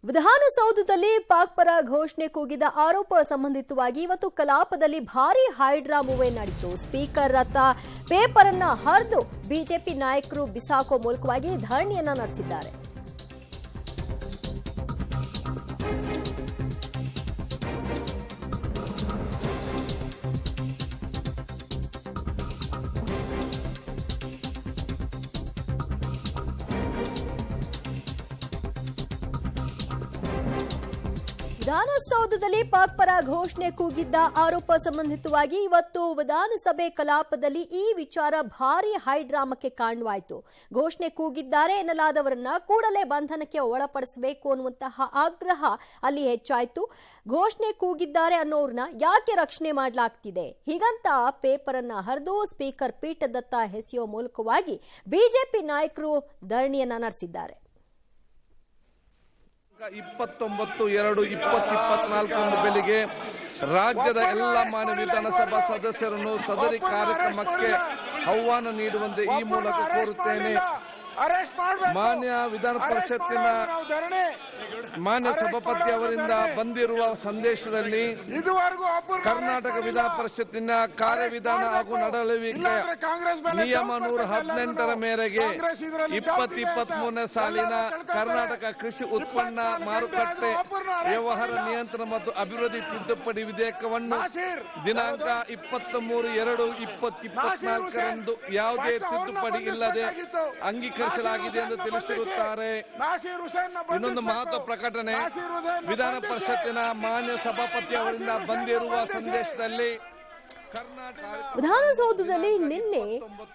ವಿಧಾನಸೌಧದಲ್ಲಿ ಪಾಕ್ ಪರ ಘೋಷಣೆ ಕೂಗಿದ ಆರೋಪ ಸಂಬಂಧಿತವಾಗಿ ಇವತ್ತು ಕಲಾಪದಲ್ಲಿ ಭಾರೀ ಹೈಡ್ರಾ ಮೂವೆ ನಡೆಯಿತು. ಸ್ಪೀಕರ್ ರತ್ತ ಪೇಪರ್ ಅನ್ನ ಹರಿದು ಬಿಜೆಪಿ ನಾಯಕರು ಬಿಸಾಕೋ ಮೂಲಕವಾಗಿ ಧರಣಿಯನ್ನ ನಡೆಸಿದ್ದಾರೆ. ವಿಧಾನಸೌಧದಲ್ಲಿ ಪಾಕ್ ಪರ ಘೋಷಣೆ ಕೂಗಿದ್ದ ಆರೋಪ ಸಂಬಂಧಿತವಾಗಿ ಇವತ್ತು ವಿಧಾನಸಭೆ ಕಲಾಪದಲ್ಲಿ ಈ ವಿಚಾರ ಭಾರೀ ಹೈಡ್ರಾಮಕ್ಕೆ ಕಾರಣವಾಯಿತು. ಘೋಷಣೆ ಕೂಗಿದ್ದಾರೆ ಎನ್ನಲಾದವರನ್ನ ಕೂಡಲೇ ಬಂಧನಕ್ಕೆ ಒಳಪಡಿಸಬೇಕು ಅನ್ನುವಂತಹ ಆಗ್ರಹ ಅಲ್ಲಿ ಹೆಚ್ಚಾಯಿತು. ಘೋಷಣೆ ಕೂಗಿದ್ದಾರೆ ಅನ್ನೋರ್ನ ಯಾಕೆ ರಕ್ಷಣೆ ಮಾಡಲಾಗ್ತಿದೆ ಹೀಗಂತ ಪೇಪರ್ ಅನ್ನ ಹರಿದು ಸ್ಪೀಕರ್ ಪೀಠದತ್ತ ಎಸೆಯುವ ಮೂಲಕವಾಗಿ ಬಿಜೆಪಿ ನಾಯಕರು ಧರಣಿಯನ್ನ ನಡೆಸಿದ್ದಾರೆ. 29/2/2024 ಬೆಳಿಗ್ಗೆ ರಾಜ್ಯದ ಎಲ್ಲ ಮಾನ್ಯ ವಿಧಾನಸಭಾ ಸದಸ್ಯರನ್ನು ಸದರಿ ಕಾರ್ಯಕ್ರಮಕ್ಕೆ ಆಹ್ವಾನ ನೀಡುವಂತೆ ಈ ಮೂಲಕ ಕೋರುತ್ತೇನೆ. ಮಾನ್ಯ ವಿಧಾನ ಪರಿಷತ್ತಿನ ಮಾನ್ಯ ಸಭಾಪತಿ ಅವರಿಂದ ಬಂದಿರುವ ಸಂದೇಶದಲ್ಲಿ ಕರ್ನಾಟಕ ವಿಧಾನ ಪರಿಷತ್ತಿನ ಕಾರ್ಯವಿಧಾನ ಹಾಗೂ ನಡವಳಿಕೆ ನಿಯಮ 118 ಮೇರೆಗೆ 2023 ಸಾಲಿನ ಕರ್ನಾಟಕ ಕೃಷಿ ಉತ್ಪನ್ನ ಮಾರುಕಟ್ಟೆ ವ್ಯವಹಾರ ನಿಯಂತ್ರಣ ಮತ್ತು ಅಭಿವೃದ್ಧಿ ತಿದ್ದುಪಡಿ ವಿಧೇಯಕವನ್ನು ದಿನಾಂಕ 23/2/2024 ಯಾವುದೇ ತಿದ್ದುಪಡಿ ಇಲ್ಲದೆ ಅಂಗೀಕರಿಸಲಾಗಿದೆ ಎಂದು ತಿಳಿಸಿರುತ್ತಾರೆ. ಇನ್ನೊಂದು ಮಹತ್ವ ಪ್ರಕಟಣೆ, ವಿಧಾನ ಪರಿಷತ್ತಿನ ಮಾನ್ಯ ಸಭಾಪತಿ ಅವರಿಂದ ಬಂದಿರುವ ಸಂದೇಶದಲ್ಲಿ ವಿಧಾನಸೌಧದಲ್ಲಿ ನಿನ್ನೆ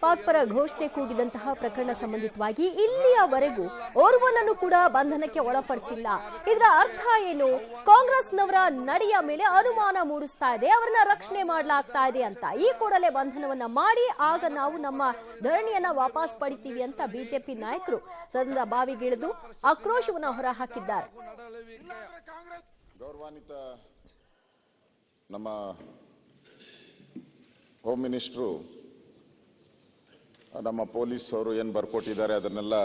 ಪಾಕ್ ಪರ ಘೋಷಣೆ ಕೂಗಿದಂತಹ ಪ್ರಕರಣ ಸಂಬಂಧಿತವಾಗಿ ಇಲ್ಲಿಯವರೆಗೂ ಓರ್ವನನ್ನು ಕೂಡ ಬಂಧನಕ್ಕೆ ಒಳಪಡಿಸಿಲ್ಲ. ಇದರ ಅರ್ಥ ಏನು? ಕಾಂಗ್ರೆಸ್ನವರ ನಡೆಯ ಮೇಲೆ ಅನುಮಾನ ಮೂಡಿಸ್ತಾ ಇದೆ, ಅವರನ್ನ ರಕ್ಷಣೆ ಮಾಡಲಾಗ್ತಾ ಇದೆ ಅಂತ. ಈ ಕೂಡಲೇ ಬಂಧನವನ್ನ ಮಾಡಿ ಆಗ ನಾವು ನಮ್ಮ ಧರಣಿಯನ್ನ ವಾಪಸ್ ಪಡಿತೀವಿ ಅಂತ ಬಿಜೆಪಿ ನಾಯಕರು ಸದನದ ಬಾವಿಗಿಳಿದು ಆಕ್ರೋಶವನ್ನ ಹೊರಹಾಕಿದ್ದಾರೆ. ಗೌರವಾನ್ವಿತ ನಮ್ಮ ಹೋಮ್ ಮಿನಿಸ್ಟ್ರು ನಮ್ಮ ಪೊಲೀಸ್ ಅವರು ಏನು ಬರ್ಕೊಟ್ಟಿದ್ದಾರೆ ಅದನ್ನೆಲ್ಲ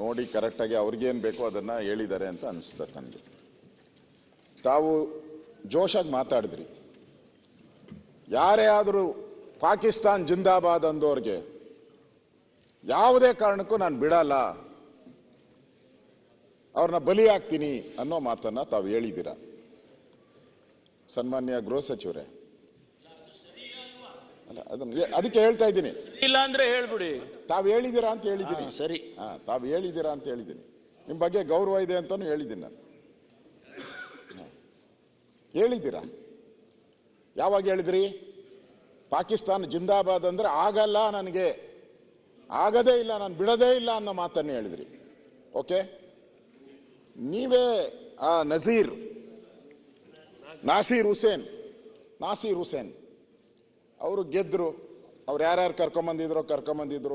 ನೋಡಿ ಕರೆಕ್ಟಾಗಿ ಅವ್ರಿಗೇನು ಬೇಕೋ ಅದನ್ನ ಹೇಳಿದ್ದಾರೆ ಅಂತ ಅನಿಸ್ತದೆ ನನಗೆ. ತಾವು ಜೋಶಾಗಿ ಮಾತಾಡಿದ್ರಿ. ಯಾರೇ ಆದರೂ ಪಾಕಿಸ್ತಾನ್ ಜಿಂದಾಬಾದ್ ಅಂದೋರ್ಗೆ ಯಾವುದೇ ಕಾರಣಕ್ಕೂ ನಾನು ಬಿಡಲ್ಲ, ಅವ್ರನ್ನ ಬಲಿಯಾಗ್ತೀನಿ ಅನ್ನೋ ಮಾತನ್ನ ತಾವು ಹೇಳಿದ್ದೀರಾ. ಸನ್ಮಾನ್ಯ ಗೃಹ ಸಚಿವರೇ, ಅಲ್ಲ ಅದಕ್ಕೆ ಹೇಳ್ತಾ ಇದ್ದೀನಿ. ಇಲ್ಲ ಅಂದ್ರೆ ಹೇಳ್ಬಿಡಿ. ತಾವು ಹೇಳಿದ್ದೀರಾ ಅಂತ ಹೇಳಿದ್ದೀನಿ. ಸರಿ, ತಾವು ಹೇಳಿದ್ದೀರಾ ಅಂತ ಹೇಳಿದ್ದೀನಿ. ನಿಮ್ ಬಗ್ಗೆ ಗೌರವ ಇದೆ ಅಂತಾನು ಹೇಳಿದ್ದೀನಿ ನಾನು. ಹೇಳಿದ್ದೀರಾ? ಯಾವಾಗ ಹೇಳಿದ್ರಿ? ಪಾಕಿಸ್ತಾನ ಜಿಂದಾಬಾದ್ ಅಂದ್ರೆ ಆಗಲ್ಲ, ನನಗೆ ಆಗದೇ ಇಲ್ಲ, ನಾನು ಬಿಡದೇ ಇಲ್ಲ ಅನ್ನೋ ಮಾತನ್ನು ಹೇಳಿದ್ರಿ. ಓಕೆ, ನೀವೇ ಆ ನಾಸೀರ್ ಹುಸೇನ್ ಅವರು ಗೆದ್ರು. ಅವ್ರು ಯಾರ್ಯಾರು ಕರ್ಕೊಂಬಂದಿದ್ರು,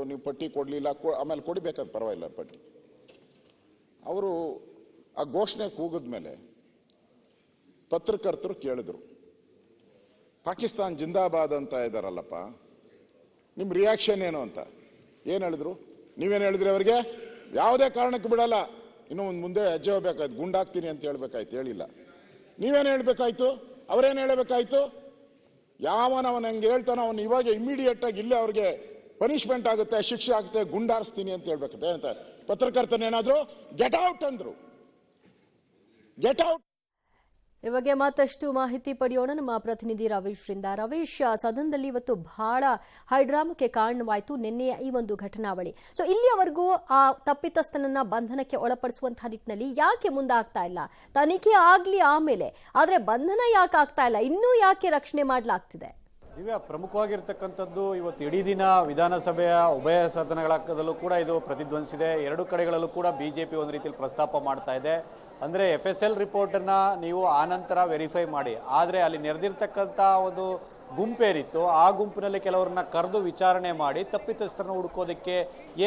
ನೀವು ಪಟ್ಟಿ ಕೊಡ್ಲಿಲ್ಲ, ಆಮೇಲೆ ಕೊಡಿಬೇಕಾದ ಪರವಾಗಿಲ್ಲ ಪಟ್ಟಿ. ಅವರು ಆ ಘೋಷಣೆ ಕೂಗಿದ್ಮೇಲೆ ಪತ್ರಕರ್ತರು ಕೇಳಿದ್ರು, ಪಾಕಿಸ್ತಾನ್ ಜಿಂದಾಬಾದ್ ಅಂತ ಇದಾರಲ್ಲಪ್ಪ, ನಿಮ್ ರಿಯಾಕ್ಷನ್ ಏನು ಅಂತ. ಏನ್ ಹೇಳಿದ್ರು? ನೀವೇನ್ ಹೇಳಿದ್ರಿ ಅವರಿಗೆ? ಯಾವುದೇ ಕಾರಣಕ್ಕೆ ಬಿಡಲ್ಲ, ಇನ್ನು ಮುಂದೆ ಹೆಜ್ಜೆ ಹೋಗ್ಬೇಕಾಯ್ತು, ಗುಂಡಾಗ್ತೀನಿ ಅಂತ ಹೇಳ್ಬೇಕಾಯ್ತು, ಹೇಳಿಲ್ಲ. ನೀವೇನ್ ಹೇಳ್ಬೇಕಾಯ್ತು? ಅವರೇನ್ ಹೇಳ್ಬೇಕಾಯ್ತು? ಯಾವನವನ್ ಹಂಗೆ ಹೇಳ್ತಾನೋ ಅವನು ಇವಾಗ ಇಮಿಡಿಯೇಟ್ ಆಗಿ ಇಲ್ಲೇ ಅವ್ರಿಗೆ ಪನಿಷ್ಮೆಂಟ್ ಆಗುತ್ತೆ, ಶಿಕ್ಷೆ ಆಗುತ್ತೆ, ಗುಂಡಾರಿಸ್ತೀನಿ ಅಂತ ಹೇಳ್ಬೇಕಂತ ಏನಂತ ಪತ್ರಕರ್ತನೇನಾದ್ರು ಗೆಟ್ ಔಟ್ ಅಂದ್ರು. Get out. ಈ ಬಗ್ಗೆ ಮತ್ತಷ್ಟು ಮಾಹಿತಿ ಪಡೆಯೋಣ ನಮ್ಮ ಪ್ರತಿನಿಧಿ ರವೀಶ್ ರಿಂದ. ರವೀಶ್, ಸದನದಲ್ಲಿ ಇವತ್ತು ಬಹಳ ಹೈಡ್ರಾಮಕ್ಕೆ ಕಾರಣವಾಯಿತು ನಿನ್ನೆಯ ಈ ಒಂದು ಘಟನಾವಳಿ. ಸೊ ಇಲ್ಲಿಯವರೆಗೂ ಆ ತಪ್ಪಿತಸ್ಥನನ್ನ ಬಂಧನಕ್ಕೆ ಒಳಪಡಿಸುವಂತಹ ನಿಟ್ಟಿನಲ್ಲಿ ಯಾಕೆ ಮುಂದಾಗ್ತಾ ಇಲ್ಲ? ತನಿಖೆ ಆಗ್ಲಿ ಆಮೇಲೆ, ಆದ್ರೆ ಬಂಧನ ಯಾಕೆ ಆಗ್ತಾ ಇಲ್ಲ? ಇನ್ನೂ ಯಾಕೆ ರಕ್ಷಣೆ ಮಾಡಲಾಗ್ತಿದೆ? ದಿವ್ಯಾ, ಪ್ರಮುಖವಾಗಿರ್ತಕ್ಕಂಥದ್ದು ಇವತ್ತು ಇಡೀ ದಿನ ವಿಧಾನಸಭೆಯ ಉಭಯ ಸದನಗಳಲ್ಲೂ ಕೂಡ ಇದು ಪ್ರತಿಧ್ವನಿಸಿದೆ. ಎರಡು ಕಡೆಗಳಲ್ಲೂ ಕೂಡ ಬಿಜೆಪಿ ಒಂದು ರೀತಿಯಲ್ಲಿ ಪ್ರಸ್ತಾಪ ಮಾಡ್ತಾ ಇದೆ. ಅಂದ್ರೆ FSL ರಿಪೋರ್ಟ್ ಅನ್ನ ನೀವು ಆನಂತರ ವೆರಿಫೈ ಮಾಡಿ, ಆದ್ರೆ ಅಲ್ಲಿ ನೆರೆದಿರ್ತಕ್ಕಂಥ ಒಂದು ಗುಂಪೇರಿತ್ತು, ಆ ಗುಂಪಿನಲ್ಲಿ ಕೆಲವರನ್ನ ಕರೆದು ವಿಚಾರಣೆ ಮಾಡಿ ತಪ್ಪಿತಸ್ಥರನ್ನು ಹುಡುಕೋದಕ್ಕೆ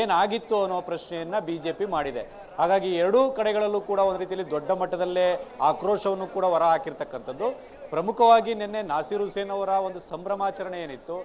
ಏನಾಗಿತ್ತು ಅನ್ನೋ ಪ್ರಶ್ನೆಯನ್ನ ಬಿಜೆಪಿ ಮಾಡಿದೆ. ಹಾಗಾಗಿ ಎರಡೂ ಕಡೆಗಳಲ್ಲೂ ಕೂಡ ಒಂದು ರೀತಿಯಲ್ಲಿ ದೊಡ್ಡ ಮಟ್ಟದಲ್ಲೇ ಆಕ್ರೋಶವನ್ನು ಕೂಡ ಹೊರ ಹಾಕಿರ್ತಕ್ಕಂಥದ್ದು. ಪ್ರಮುಖವಾಗಿ ನಿನ್ನೆ ನಾಸೀರ್ ಹುಸೇನ್ ಅವರ ಒಂದು ಸಂಭ್ರಮಾಚರಣೆ ಏನಿತ್ತು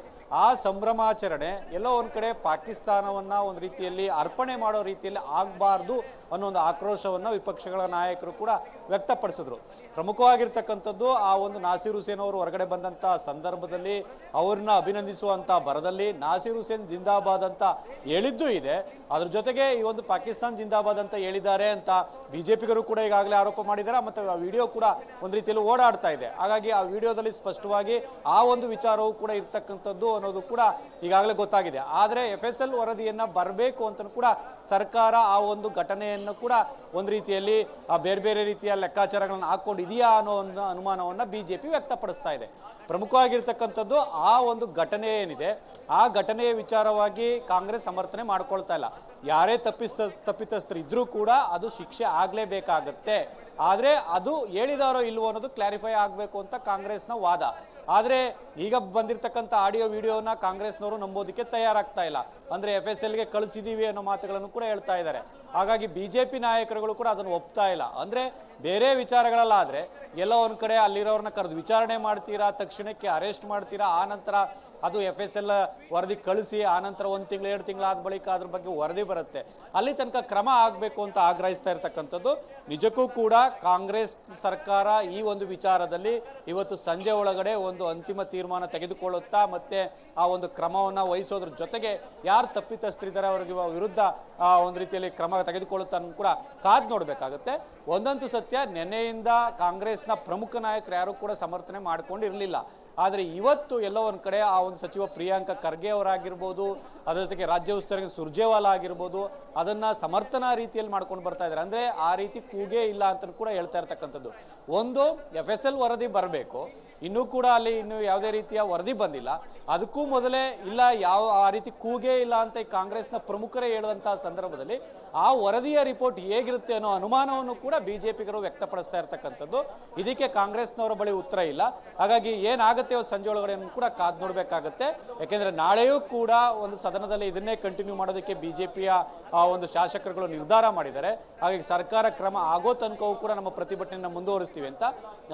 ಆ ಸಂಭ್ರಮಾಚರಣೆ ಎಲ್ಲೋ ಒಂದ್ ಕಡೆ ಪಾಕಿಸ್ತಾನವನ್ನ ಒಂದು ರೀತಿಯಲ್ಲಿ ಅರ್ಪಣೆ ಮಾಡೋ ರೀತಿಯಲ್ಲಿ ಆಗಬಾರ್ದು ಅನ್ನೋ ಒಂದು ಆಕ್ರೋಶವನ್ನ ವಿಪಕ್ಷಗಳ ನಾಯಕರು ಕೂಡ ವ್ಯಕ್ತಪಡಿಸಿದ್ರು. ಪ್ರಮುಖವಾಗಿರ್ತಕ್ಕಂಥದ್ದು ಆ ಒಂದು ನಾಸೀರ್ ಹುಸೇನ್ ಅವರು ಹೊರಗಡೆ ಬಂದಂತ ಸಂದರ್ಭದಲ್ಲಿ ಅವ್ರನ್ನ ಅಭಿನಂದಿಸುವಂತ ಬರದಲ್ಲಿ ನಾಸೀರ್ ಹುಸೇನ್ ಜಿಂದಾಬಾದ್ ಅಂತ ಹೇಳಿದ್ದು ಇದೆ. ಅದ್ರ ಜೊತೆಗೆ ಈ ಒಂದು ಪಾಕಿಸ್ತಾನ್ ಜಿಂದಾಬಾದ್ ಅಂತ ಹೇಳಿದ್ದಾರೆ ಅಂತ ಬಿಜೆಪಿಗರು ಕೂಡ ಈಗಾಗಲೇ ಆರೋಪ ಮಾಡಿದ್ದಾರೆ. ಮತ್ತೆ ಆ ವಿಡಿಯೋ ಕೂಡ ಒಂದು ರೀತಿಯಲ್ಲಿ ಓಡಾಡ್ತಾ ಇದೆ. ಹಾಗಾಗಿ ಆ ವಿಡಿಯೋದಲ್ಲಿ ಸ್ಪಷ್ಟವಾಗಿ ಆ ಒಂದು ವಿಚಾರವೂ ಕೂಡ ಇರ್ತಕ್ಕಂಥದ್ದು ಅನ್ನೋದು ಕೂಡ ಈಗಾಗಲೇ ಗೊತ್ತಾಗಿದೆ. ಆದ್ರೆ FSL ವರದಿಯನ್ನ ಬರಬೇಕು ಅಂತ ಕೂಡ ಸರ್ಕಾರ ಆ ಒಂದು ಘಟನೆಯನ್ನು ಕೂಡ ಒಂದು ರೀತಿಯಲ್ಲಿ ಆ ಬೇರೆ ಬೇರೆ ರೀತಿಯ ಲೆಕ್ಕಾಚಾರಗಳನ್ನು ಹಾಕೊಂಡಿದೆಯಾ ಅನ್ನೋ ಒಂದು ಅನುಮಾನವನ್ನ ಬಿಜೆಪಿ ವ್ಯಕ್ತಪಡಿಸ್ತಾ ಇದೆ. ಪ್ರಮುಖವಾಗಿರ್ತಕ್ಕಂಥದ್ದು ಆ ಒಂದು ಘಟನೆ ಏನಿದೆ, ಆ ಘಟನೆಯ ವಿಚಾರವಾಗಿ ಕಾಂಗ್ರೆಸ್ ಸಮರ್ಥನೆ ಮಾಡ್ಕೊಳ್ತಾ ಇಲ್ಲ. ಯಾರೇ ತಪ್ಪಿತಸ್ಥರು ಇದ್ರೂ ಕೂಡ ಅದು ಶಿಕ್ಷೆ ಆಗ್ಲೇಬೇಕಾಗತ್ತೆ. ಆದ್ರೆ ಅದು ಹೇಳಿದಾರೋ ಇಲ್ವೋ ಅನ್ನೋದು ಕ್ಲಾರಿಫೈ ಆಗ್ಬೇಕು ಅಂತ ಕಾಂಗ್ರೆಸ್ನ ವಾದ. ಆದ್ರೆ ಈಗ ಬಂದಿರತಕ್ಕಂಥ ಆಡಿಯೋ ವಿಡಿಯೋನ ಕಾಂಗ್ರೆಸ್ನವರು ನಂಬೋದಕ್ಕೆ ತಯಾರಾಗ್ತಾ ಇಲ್ಲ. ಅಂದ್ರೆ FSLಗೆ ಕಳಿಸಿದೀವಿ ಅನ್ನೋ ಮಾತುಗಳನ್ನು ಕೂಡ ಹೇಳ್ತಾ ಇದ್ದಾರೆ. ಹಾಗಾಗಿ ಬಿಜೆಪಿ ನಾಯಕರುಗಳು ಕೂಡ ಅದನ್ನು ಒಪ್ತಾ ಇಲ್ಲ. ಅಂದ್ರೆ ಬೇರೆ ವಿಚಾರಗಳಲ್ಲಾದ್ರೆ ಎಲ್ಲೋ ಒಂದ್ ಕಡೆ ಅಲ್ಲಿರೋರ್ನ ಕರೆದು ವಿಚಾರಣೆ ಮಾಡ್ತೀರಾ, ತಕ್ಷಣಕ್ಕೆ ಅರೆಸ್ಟ್ ಮಾಡ್ತೀರಾ, ಆ ನಂತರ ಅದು FSL ವರದಿ ಕಳಿಸಿ ಆ ನಂತರ 1 ತಿಂಗಳು 2 ತಿಂಗಳಾದ ಬಳಿಕ ಅದ್ರ ಬಗ್ಗೆ ವರದಿ ಬರುತ್ತೆ. ಅಲ್ಲಿ ತನಕ ಕ್ರಮ ಆಗ್ಬೇಕು ಅಂತ ಆಗ್ರಹಿಸ್ತಾ ಇರ್ತಕ್ಕಂಥದ್ದು. ನಿಜಕ್ಕೂ ಕೂಡ ಕಾಂಗ್ರೆಸ್ ಸರ್ಕಾರ ಈ ಒಂದು ವಿಚಾರದಲ್ಲಿ ಇವತ್ತು ಸಂಜೆ ಒಳಗಡೆ ಒಂದು ಅಂತಿಮ ತೀರ್ಮಾನ ತೆಗೆದುಕೊಳ್ಳುತ್ತಾ ಮತ್ತೆ ಆ ಒಂದು ಕ್ರಮವನ್ನ ವಹಿಸೋದ್ರ ಜೊತೆಗೆ ಯಾರು ತಪ್ಪಿತಸ್ಥರಿದ್ದಾರೆ ಅವರಿಗೆ ವಿರುದ್ಧ ಒಂದು ರೀತಿಯಲ್ಲಿ ಕ್ರಮ ತೆಗೆದುಕೊಳ್ಳುತ್ತಾ ಕೂಡ ಕಾದ್ ನೋಡ್ಬೇಕಾಗತ್ತೆ. ಒಂದಂತೂ ಸತ್ಯ, ನೆನ್ನೆಯಿಂದ ಕಾಂಗ್ರೆಸ್ನ ಪ್ರಮುಖ ನಾಯಕರು ಯಾರು ಕೂಡ ಸಮರ್ಥನೆ ಮಾಡ್ಕೊಂಡಿರ್ಲಿಲ್ಲ. ಆದ್ರೆ ಇವತ್ತು ಎಲ್ಲೋ ಒಂದ್ ಕಡೆ ಆ ಒಂದು ಸಚಿವ ಪ್ರಿಯಾಂಕ ಖರ್ಗೆ ಅವರಾಗಿರ್ಬೋದು, ಅದರ ಜೊತೆಗೆ ರಾಜ್ಯ ಉಸ್ತುವಾರಿ ಸುರ್ಜೇವಾಲಾ ಆಗಿರ್ಬೋದು, ಅದನ್ನ ಸಮರ್ಥನಾ ರೀತಿಯಲ್ಲಿ ಮಾಡ್ಕೊಂಡು ಬರ್ತಾ ಇದ್ದಾರೆ. ಅಂದ್ರೆ ಆ ರೀತಿ ಕೂಗೇ ಇಲ್ಲ ಅಂತ ಕೂಡ ಹೇಳ್ತಾ ಇರ್ತಕ್ಕಂಥದ್ದು. ಒಂದು FSL ವರದಿ ಬರಬೇಕು, ಇನ್ನೂ ಕೂಡ ಅಲ್ಲಿ ಇನ್ನು ಯಾವುದೇ ರೀತಿಯ ವರದಿ ಬಂದಿಲ್ಲ. ಅದಕ್ಕೂ ಮೊದಲೇ ಇಲ್ಲ ಯಾವ ಆ ರೀತಿ ಕೂಗೇ ಇಲ್ಲ ಅಂತ ಈ ಕಾಂಗ್ರೆಸ್ನ ಪ್ರಮುಖರೇ ಹೇಳುವಂತಹ ಸಂದರ್ಭದಲ್ಲಿ ಆ ವರದಿಯ ರಿಪೋರ್ಟ್ ಹೇಗಿರುತ್ತೆ ಅನ್ನೋ ಅನುಮಾನವನ್ನು ಕೂಡ ಬಿಜೆಪಿಗರು ವ್ಯಕ್ತಪಡಿಸ್ತಾ ಇರ್ತಕ್ಕಂಥದ್ದು. ಇದಕ್ಕೆ ಕಾಂಗ್ರೆಸ್ನವರ ಬಳಿ ಉತ್ತರ ಇಲ್ಲ. ಹಾಗಾಗಿ ಏನಾಗುತ್ತೆ ಸಂಜೆ ಒಳಗಡೆ ಕೂಡ ಕಾದ್ ನೋಡ್ಬೇಕಾಗತ್ತೆ. ಯಾಕೆಂದ್ರೆ ನಾಳೆಯೂ ಕೂಡ ಒಂದು ಸದನದಲ್ಲಿ ಇದನ್ನೇ ಕಂಟಿನ್ಯೂ ಮಾಡೋದಕ್ಕೆ ಬಿಜೆಪಿಯ ಒಂದು ಶಾಸಕರುಗಳು ನಿರ್ಧಾರ ಮಾಡಿದ್ದಾರೆ. ಹಾಗಾಗಿ ಸರ್ಕಾರ ಕ್ರಮ ಆಗೋ ತನಕವೂ ಕೂಡ ನಮ್ಮ ಪ್ರತಿಭಟನೆಯನ್ನು ಮುಂದುವರಿಸ್ತೀವಿ ಅಂತ.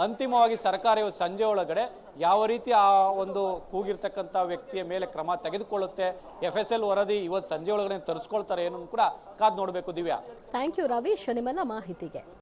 ಅಂತಿಮವಾಗಿ ಸರ್ಕಾರ ಇವತ್ತು ಸಂಜೆ ಒಳಗಡೆ ಯಾವ ರೀತಿ ಆ ಒಂದು ಕೂಗಿರ್ತಕ್ಕಂಥ ವ್ಯಕ್ತಿಯ ಮೇಲೆ ಕ್ರಮ ತೆಗೆದುಕೊಳ್ಳುತ್ತೆ, FSL ವರದಿ ಇವತ್ತು ಸಂಜೆ ಒಳಗಡೆ ತರಿಸ್ಕೊಳ್ತಾರೆ ಏನನ್ನು ಕೂಡ ಕಾದ್ ನೋಡ್ಬೇಕು. ದಿವ್ಯಾ, ಥ್ಯಾಂಕ್ ಯು ರವೀಶ್ ನಿಮ್ಮೆಲ್ಲ ಮಾಹಿತಿಗೆ.